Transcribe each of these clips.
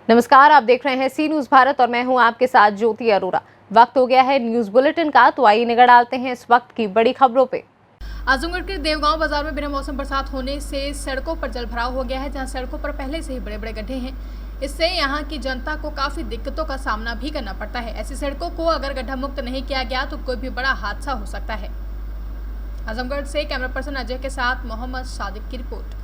नमस्कार, आप देख रहे हैं सी न्यूज भारत और मैं हूं आपके साथ ज्योति अरोरा। वक्त हो गया है न्यूज बुलेटिन का, तो आइए नजर डालते हैं इस वक्त की बड़ी खबरों पे। आजमगढ़ के देवगांव बाजार में बिना मौसम बरसात होने से सड़कों पर जलभराव हो गया है, जहां सड़कों पर पहले से ही बड़े बड़े गड्ढे हैं। इससे यहां की जनता को काफी दिक्कतों का सामना भी करना पड़ता है। ऐसी सड़कों को अगर गड्ढा मुक्त नहीं किया गया तो कोई भी बड़ा हादसा हो सकता है। आजमगढ़ से कैमरा पर्सन अजय के साथ मोहम्मद सादिक की रिपोर्ट।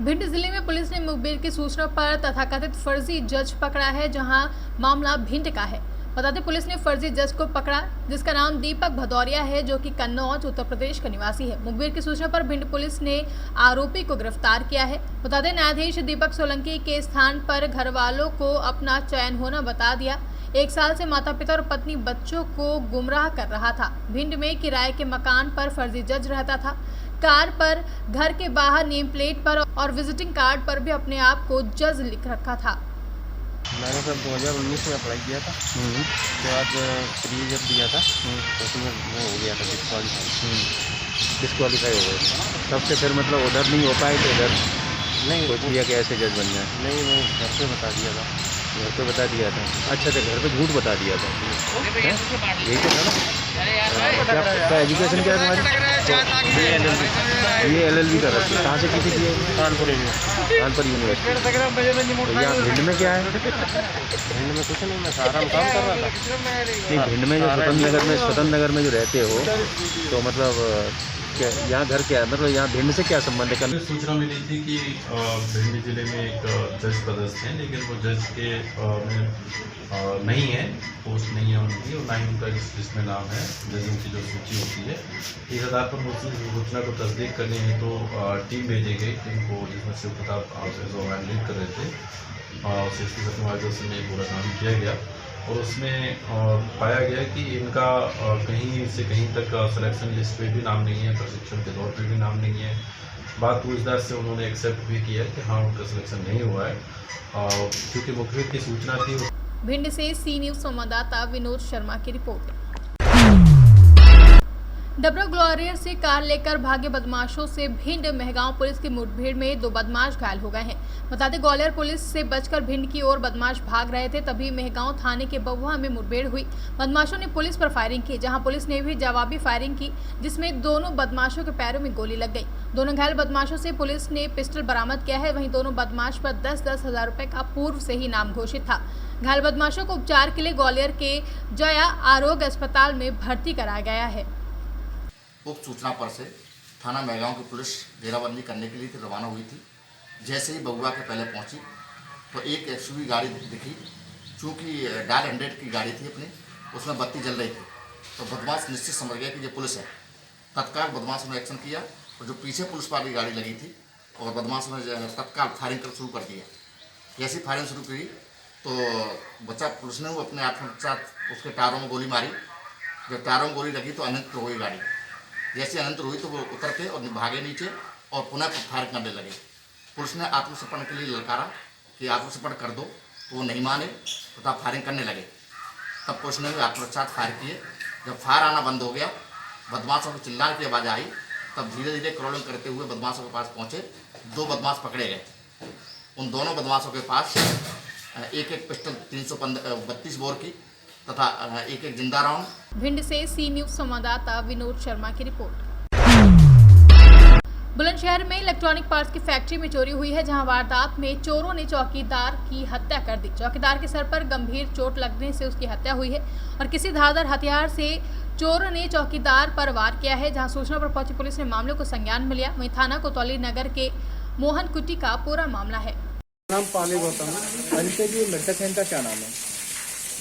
भिंड जिले में पुलिस ने मुखबिर की सूचना पर तथाकथित फर्जी जज पकड़ा है, जहां मामला भिंड का है। बता दें, पुलिस ने फर्जी जज को पकड़ा जिसका नाम दीपक भदौरिया है, जो कि कन्नौज उत्तर प्रदेश का निवासी है। मुखबिर की सूचना पर भिंड पुलिस ने आरोपी को गिरफ्तार किया है। बता दें, न्यायाधीश दीपक सोलंकी के स्थान पर घर वालों को अपना चयन होना बता दिया। 1 साल से माता पिता और पत्नी बच्चों को गुमराह कर रहा था। भिंड में किराए के मकान पर फर्जी जज रहता था। कार पर, घर के बाहर नेम प्लेट पर और विजिटिंग कार्ड पर भी अपने आप को जज लिख रखा था। मैंने सर 2019 में अप्लाई किया था। उसके बाद फ्री जब दिया था तो उसमें वो हो गया था डिस्क्वालीफाई हो गया। तब से फिर मतलब उधर नहीं हो पाए तो इधर नहीं सोच लिया कि ऐसे जज बन जाए। नहीं, मैं घर पे बता दिया था। घर पे बता दिया था? अच्छा, तो घर पे झूठ बता दिया था, यही तो था ना? क्या एजुकेशन क्या है तुम्हारी? ये LLB कर रखी है। कहाँ से की थी? कानपुर यूनिवर्सिटी। तो यहाँ भिंड में क्या है? भिंड में कुछ नहीं, मैं सारा काम कर रहा था। नहीं, भिंड में जो स्वतंत्र नगर में जो रहते हो तो मतलब क्या यहाँ घर क्या है, मतलब यहाँ भिंड से क्या संबंध है? कल सूचना मिली थी कि भिंड जिले में एक जज पदस्थ हैं, लेकिन वो जज के में नहीं है, पोस्ट नहीं है उनकी, और ना ही उनका जिसमें नाम है जजों की जो सूची होती है। इस आधार पर सूचना को तस्दीक करने हैं तो टीम भेजी गई, टीम को जिसमें शिव प्रताप जो लीड कर रहे थे, CSP सत्यवादी से पूरा काम किया गया और उसमें पाया गया कि इनका कहीं से कहीं तक सिलेक्शन लिस्ट पे भी नाम नहीं है, प्रशिक्षण के दौर पे भी नाम नहीं है। बात पूछताछ से उन्होंने एक्सेप्ट भी किया कि हाँ, उनका सिलेक्शन नहीं हुआ है, क्योंकि मुखबिर की सूचना थी। भिंड से सी न्यूज संवाददाता विनोद शर्मा की रिपोर्ट। डबरा ग्वालियर से कार लेकर भागे बदमाशों से भिंड मेहगांव पुलिस की मुठभेड़ में 2 बदमाश घायल हो गए हैं। बता दें, ग्वालियर पुलिस से बचकर भिंड की ओर बदमाश भाग रहे थे, तभी मेहगांव थाने के बहुआ में मुठभेड़ हुई। बदमाशों ने पुलिस पर फायरिंग की, जहां पुलिस ने भी जवाबी फायरिंग की, जिसमें दोनों बदमाशों के पैरों में गोली लग गई। दोनों घायल बदमाशों से पुलिस ने पिस्टल बरामद किया है। वहीं दोनों बदमाश पर 10-10 हजार रुपए का पूर्व से ही नाम घोषित था। घायल बदमाशों को उपचार के लिए ग्वालियर के जया आरोग्य अस्पताल में भर्ती कराया गया है। उक्त सूचना पर से थाना मेहगांव की पुलिस घेराबंदी करने के लिए रवाना हुई थी। जैसे ही बगुआ के पहले पहुंची तो एक SUV गाड़ी दिखी, चूँकि डायल 100 की गाड़ी थी अपनी, उसमें बत्ती जल रही थी, तो बदमाश निश्चित समझ गया कि ये पुलिस है। तत्काल बदमाश ने एक्शन किया और जो पीछे पुलिस वाली गाड़ी लगी थी और बदमाश ने तत्काल फायरिंग कर शुरू कर दिया। जैसी फायरिंग शुरू की तो बच्चा पुलिस ने वो अपने आत्मसात उसके टायरों में गोली मारी। जब टायरों में गोली लगी तो अनंत हो गई गाड़ी। जैसे अनंत हुई तो वो उतर के और भागे नीचे और पुनः फायर करने लगे। पुलिस ने आत्मसमर्पण के लिए ललकारा कि आत्मसमर्पण कर दो, तो वो नहीं माने तथा फायरिंग करने लगे। तब पुलिस ने भी आत्मरक्षात फायर किए। जब फायर आना बंद हो गया, बदमाशों की चिल्लाने की आवाज़ आई, तब धीरे धीरे क्रॉलिंग करते हुए बदमाशों के पास पहुँचे। 2 बदमाश पकड़े गए। उन दोनों बदमाशों के पास एक पिस्टल 332 बोर की तथा एक जिंदा राउंड। भिंड से सी न्यूज संवाददाता विनोद शर्मा की रिपोर्ट। बुलंदशहर में इलेक्ट्रॉनिक पार्ट्स की फैक्ट्री में चोरी हुई है, जहां वारदात में चोरों ने चौकीदार की हत्या कर दी। चौकीदार के सर पर गंभीर चोट लगने से उसकी हत्या हुई है और किसी धारदार हथियार से चोरों ने चौकीदार पर वार किया है। जहां सूचना पर पहुंची पुलिस ने मामले को संज्ञान में लिया। वहीं थाना कोतवाली नगर के मोहन कुटी का पूरा मामला है। नाम पाली गौतम है। इनके जो मृतक है इनका क्या नाम है?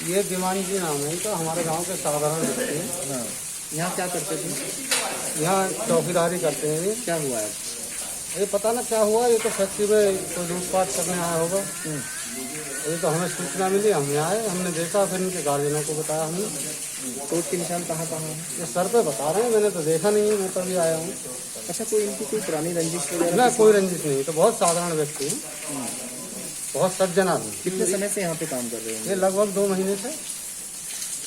ये दीवान जी नाम है, तो हमारे गांव के साधारण व्यक्ति हैं। हाँ, यहाँ क्या करते थे? यहाँ चौकीदारी करते हैं। क्या हुआ है? ये पता ना क्या हुआ, ये तो फैक्ट्री में कोई लूटपाट करने आया होगा। ये तो हमें सूचना मिली, हम यहाँ आए, हमने देखा, फिर इनके गार्जियनों को बताया हमने। चोट के निशान कहाँ है? ये सर पे बता रहे हैं, मैंने तो देखा नहीं है, मैं तभी आया हूँ। अच्छा, कोई इनकी कोई पुरानी रंजिश वगैरह? ना, कोई रंजिश नहीं, तो बहुत साधारण व्यक्ति हैं, बहुत सज्जन आदमी। कितने समय से यहाँ पे काम कर रहे हैं? ये लगभग 2 महीने से।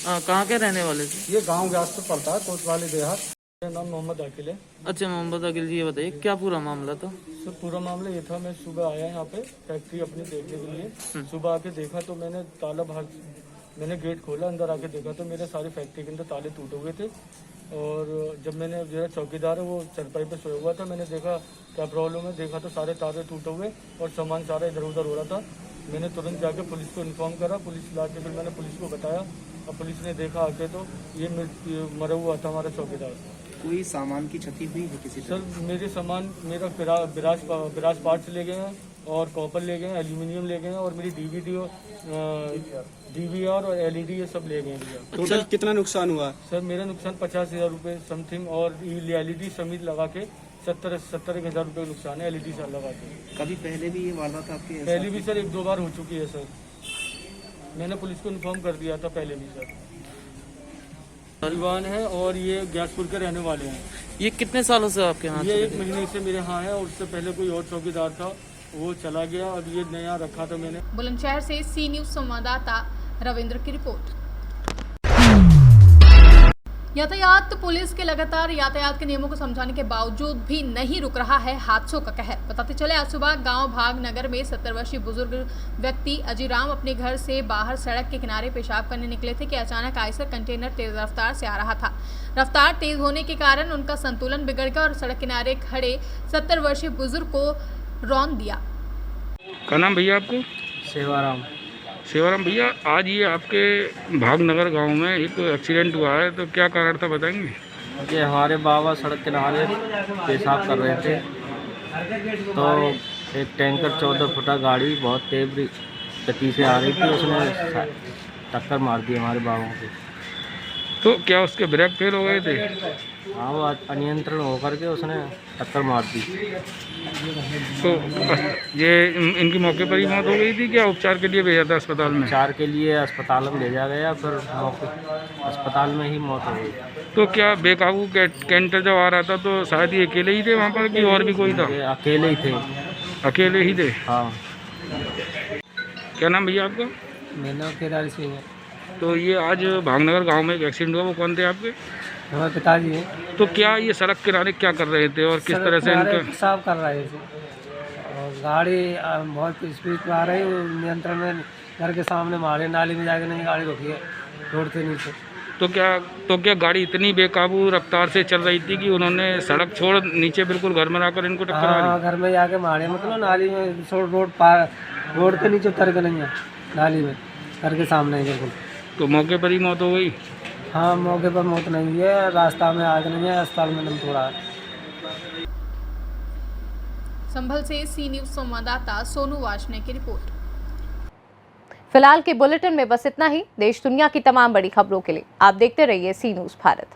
कहाँ के रहने वाले थे? ये गाँव व्यासपुर पड़ता है, कोतवाली देहात। मेरा नाम मोहम्मद आकिल है। अच्छा मोहम्मद अगिल जी, ये बताइए क्या पूरा मामला था? सर पूरा मामला ये था, मैं सुबह आया यहाँ पे फैक्ट्री अपनी देखने के लिए। सुबह आके देखा तो मैंने ताला बाहर, मैंने गेट खोला, अंदर आके देखा तो मेरे सारे फैक्ट्री के अंदर ताले टूटे हुए थे। और जब मैंने जो है चौकीदार है वो चरपाई पे सोया हुआ था, मैंने देखा क्या प्रॉब्लम है, देखा तो सारे तारे टूटे हुए और सामान सारा इधर उधर हो रहा था। मैंने तुरंत जाके पुलिस को इन्फॉर्म करा, पुलिस ला के फिर मैंने पुलिस को बताया और पुलिस ने देखा आके तो ये मरा हुआ था हमारा चौकीदार। कोई सामान की क्षति हुई है किसी सर मेरे सामान, मेरा बिराज पार्ट्स ले गए हैं और कॉपर ले गए हैं, एल्यूमिनियम ले गए हैं और मेरी DVR और LED ये सब ले गए हैं भैया। टोटल कितना नुकसान हुआ? सर मेरा नुकसान 50,000 रुपये समथिंग और LED समेत लगा के 70,000 रुपये नुकसान है LED से लगा के। कभी पहले भी ये वारदात आपके पहले भी सर 1-2 बार हो चुकी है सर, मैंने पुलिस को इन्फॉर्म कर दिया था पहले भी सर। परिवान है और ये गैसपुर के रहने वाले हैं। ये कितने सालों से आपके यहाँ? ये 1 महीने से मेरे यहाँ है और उससे पहले कोई और चौकीदार था, वो चला गया, अब ये नया रखा था मैंने। बुलंदशहर से सी न्यूज संवाददाता रविंद्र की रिपोर्ट। यातायात पुलिस के लगातार यातायात के नियमों को समझाने के बावजूद भी नहीं रुक रहा है हादसों का कहर। बताते चले आज सुबह गांव भागनगर में 70 वर्षीय बुजुर्ग व्यक्ति अजीराम अपने घर से बाहर सड़क के किनारे पेशाब करने निकले थे कि अचानक आयसर कंटेनर तेज रफ्तार से आ रहा था। रफ्तार तेज होने के कारण उनका संतुलन बिगड़ गया और सड़क किनारे खड़े 70 वर्षीय बुजुर्ग को रौंद दिया। क्या नाम भैया आपको? सेवाराम। सेवाराम भैया, आज ये आपके भागनगर गांव में एक एक्सीडेंट हुआ है, तो क्या कारण था बताएंगे? ये हमारे बाबा सड़क किनारे पेशाब कर रहे थे तो एक टैंकर 14 फुटा गाड़ी बहुत तेज गति से आ रही थी, उसने टक्कर मार दी हमारे बाबा को। तो क्या उसके ब्रेक फेल हो गए थे? हाँ, वो अनियंत्रण होकर के उसने टक्कर मार दी। तो ये इनकी मौके पर ही मौत हो गई थी, क्या उपचार के लिए भेजा था अस्पताल में? उपचार के लिए अस्पताल में भेजा गया, फिर अस्पताल में ही मौत हो गई। तो क्या बेकाबू कैंटर जब आ रहा था तो शायद ये अकेले ही थे वहाँ पर कि और भी कोई था? ये अकेले ही थे। अकेले ही थे? हाँ। क्या नाम भैया आपका? मेरा नाम केदारी सिंह है। तो ये आज भागनगर गांव में एक एक्सीडेंट हुआ, वो कौन थे आपके? हमारे पिताजी हैं। तो क्या ये सड़क किनारे क्या कर रहे थे और किस तरह से इनका पेशाब कर रहे थे और गाड़ी बहुत स्पीड पे आ रही, नियंत्रण में घर के सामने मारे, नाली में जाके नहीं गाड़ी रुकी है रोड से नीचे। तो क्या गाड़ी इतनी बेकाबू रफ्तार से चल रही थी कि उन्होंने सड़क छोड़ नीचे बिल्कुल घर में आकर इनको टक्कर मारी? हाँ, घर में जाके मारे, मतलब नाली में रोड के नीचे उतर के नहीं है, नाली में घर के सामने बिल्कुल। तो मौके पर ही मौत हो गई? हाँ, मौके पर मौत नहीं है, रास्ता में आग नहीं है, अस्पताल में दम थोड़ा है। संभल से सी न्यूज संवाददाता सोनू वाशने की रिपोर्ट। फिलहाल के बुलेटिन में बस इतना ही। देश दुनिया की तमाम बड़ी खबरों के लिए आप देखते रहिए सी न्यूज भारत।